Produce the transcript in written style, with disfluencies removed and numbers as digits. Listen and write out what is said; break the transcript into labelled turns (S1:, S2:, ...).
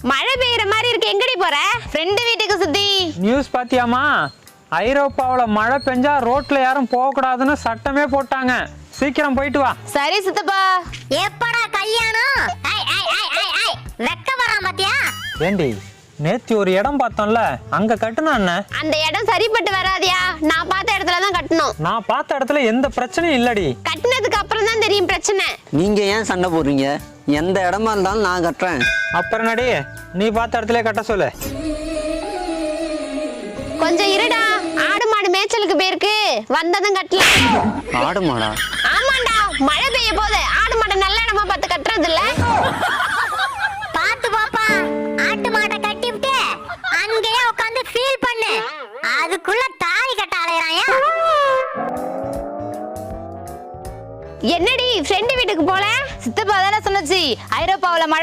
S1: மழை பெய்யற மாதிரி இருக்கு, எங்கடி போற? ஃப்ரெண்டு வீட்டுக்கு சுத்தி.
S2: நியூஸ் பாத்தியாமா? ஐரோப்பாவில் மழை பெஞ்சா ரோட்ல யாரும் போக கூடாதுன்னு சட்டமே போட்டாங்க. சீக்கிரம் போயிட்டு வா.
S1: சரி சித்தப்பா.
S3: எப்படா கல்யாணம்? வெக்க வரான் பாத்தியா?
S2: ஏண்டி நேத்தி ஒரு இடம் பார்த்தோம்ல, அங்க கட்டுனா என்ன?
S1: அந்த இடம் சரிப்பட்டு வராதியா? நான் பார்த்த இடத்துல தான் கட்டணும்.
S2: நான் பார்த்த இடத்துல எந்த பிரச்சனையும் இல்லடி.
S1: கட்டினதுக்கு அப்புறம் தான் தெரியும் பிரச்சனை.
S4: நீங்க ஏன் சண்டை போடுறீங்க? எந்த இடமா இருந்தாலும் நான் கட்டுறேன்.
S2: அப்புறம் நடி, நீ பார்த்த இடத்துல கட்ட சொல்லு.
S1: கொஞ்சம் இருடா, ஆடு மாடு மேய்ச்சலுக்கு போயிருக்கு, வந்ததும் கட்டலாம்.
S4: ஆடு மாடா?
S1: ஆமாண்டா, மழை பெய்ய போது ஆடு மாடு நல்ல இடமா பார்த்து கட்டுறது இல்ல.
S3: பாத்து பாப்பா, ஆட்டு மாட்டை கட்டிவிட்டு அங்கேயே உட்காந்து ஃபீல் பண்ணு. அதுக்குள்ள தாலி கட்ட அலையறாயா?
S1: என்னடி ஃப்ரெண்டு வீட்டுக்கு போல? சித்தப்பா தானே சொன்னச்சு ஐரோப்பாவுல மழை